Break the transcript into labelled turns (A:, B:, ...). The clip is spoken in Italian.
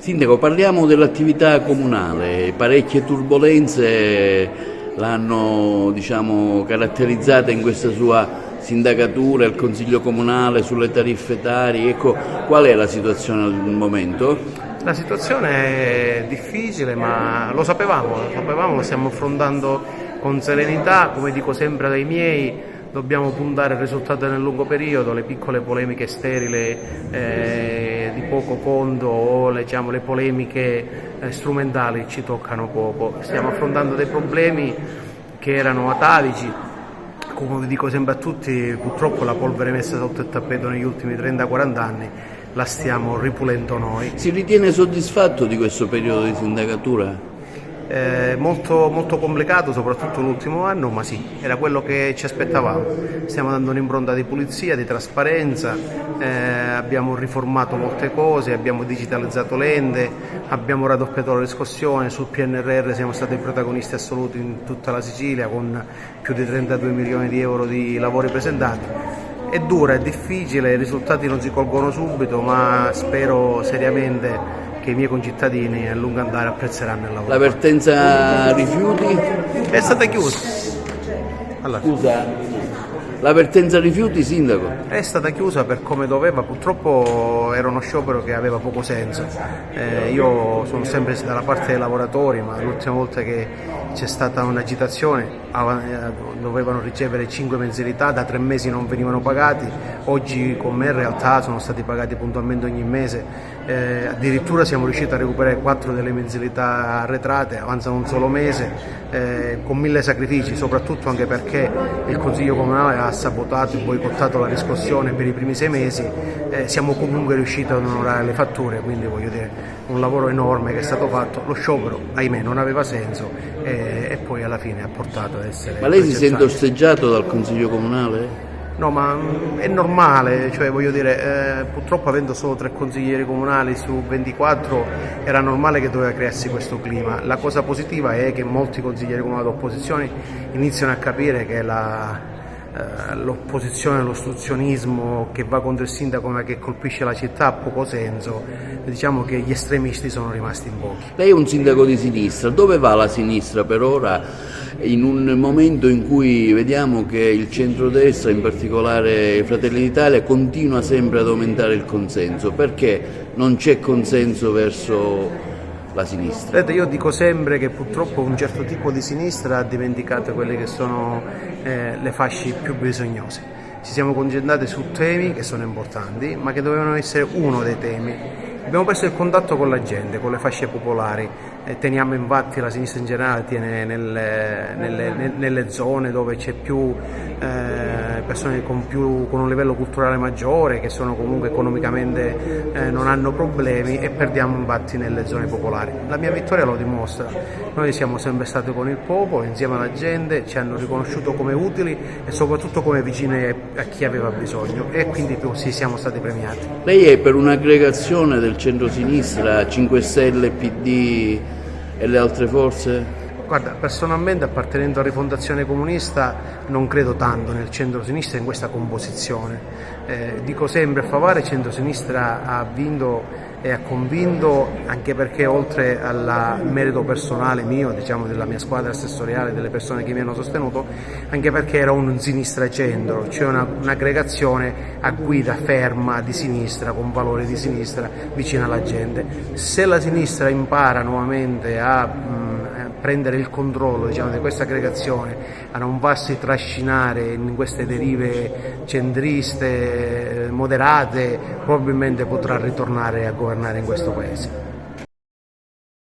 A: Sindaco, parliamo dell'attività comunale. Parecchie turbolenze l'hanno, caratterizzata in questa sua sindacatura, il Consiglio Comunale sulle tariffe etarie. Ecco, qual è la situazione al momento?
B: La situazione è difficile, ma lo sapevamo, lo stiamo affrontando con serenità. Come dico sempre ai miei, dobbiamo puntare il risultato nel lungo periodo. Le piccole polemiche sterili di poco conto o le polemiche strumentali ci toccano poco. Stiamo affrontando dei problemi che erano atavici. Come dico sempre a tutti, purtroppo la polvere messa sotto il tappeto negli ultimi 30-40 anni la stiamo ripulendo noi.
A: Si ritiene soddisfatto di questo periodo di sindacatura?
B: Molto, molto complicato, soprattutto l'ultimo anno, ma sì, era quello che ci aspettavamo. Stiamo dando un'impronta di pulizia, di trasparenza, abbiamo riformato molte cose, abbiamo digitalizzato l'ente, abbiamo raddoppiato la riscossione, sul PNRR siamo stati protagonisti assoluti in tutta la Sicilia con più di 32 milioni di euro di lavori presentati. È dura, è difficile, i risultati non si colgono subito, ma spero seriamente che i miei concittadini a lungo andare apprezzeranno il lavoro.
A: La vertenza rifiuti?
B: È stata chiusa.
A: La vertenza rifiuti, sindaco?
B: È stata chiusa per come doveva, purtroppo era uno sciopero che aveva poco senso. Io sono sempre dalla parte dei lavoratori, ma l'ultima volta che c'è stata un'agitazione dovevano ricevere 5 mensilità, da 3 mesi non venivano pagati, oggi con me in realtà sono stati pagati puntualmente ogni mese. Addirittura siamo riusciti a recuperare 4 delle mensilità arretrate, avanzano un solo mese, con 1000 sacrifici, soprattutto anche perché il Consiglio Comunale ha sabotato e boicottato la riscossione per i primi 6 mesi. Siamo comunque riusciti ad onorare le fatture, quindi voglio dire, un lavoro enorme che è stato fatto. Lo sciopero, ahimè, non aveva senso e poi alla fine ha portato ad essere...
A: Ma lei si sente osteggiato dal Consiglio Comunale?
B: No, ma è normale, voglio dire, purtroppo avendo solo 3 consiglieri comunali su 24 era normale che doveva crearsi questo clima. La cosa positiva è che molti consiglieri comunali d'opposizione iniziano a capire che l'opposizione, l'ostruzionismo che va contro il sindaco ma che colpisce la città ha poco senso. Diciamo che gli estremisti sono rimasti in pochi.
A: Lei è un sindaco di sinistra, dove va la sinistra per ora in un momento in cui vediamo che il centrodestra, in particolare Fratelli d'Italia, continua sempre ad aumentare il consenso? Perché non c'è consenso verso la sinistra?
B: Vedete, io dico sempre che purtroppo un certo tipo di sinistra ha dimenticato quelle che sono le fasce più bisognose. Ci siamo concentrati su temi che sono importanti, ma che dovevano essere uno dei temi. Abbiamo perso il contatto con la gente, con le fasce popolari. Teniamo infatti, la sinistra in generale tiene nelle zone dove c'è più persone con un livello culturale maggiore, che sono comunque economicamente non hanno problemi, e perdiamo infatti nelle zone popolari. La mia vittoria lo dimostra. Noi siamo sempre stati con il popolo, insieme alla gente, ci hanno riconosciuto come utili e soprattutto come vicini a chi aveva bisogno, e quindi sì, siamo stati premiati.
A: Lei è per un'aggregazione del centro-sinistra, 5 Stelle, PD e le altre forze?
B: Guarda, personalmente, appartenendo a Rifondazione Comunista, non credo tanto nel centro-sinistra in questa composizione. Dico sempre a favore, il centro-sinistra ha vinto e ha convinto, anche perché oltre al merito personale mio, della mia squadra assessoriale, delle persone che mi hanno sostenuto, anche perché era un sinistra-centro, cioè un'aggregazione a guida ferma di sinistra, con valori di sinistra, vicina alla gente. Se la sinistra impara nuovamente a prendere il controllo di questa aggregazione, a non farsi trascinare in queste derive centriste, moderate, probabilmente potrà ritornare a governare in questo Paese.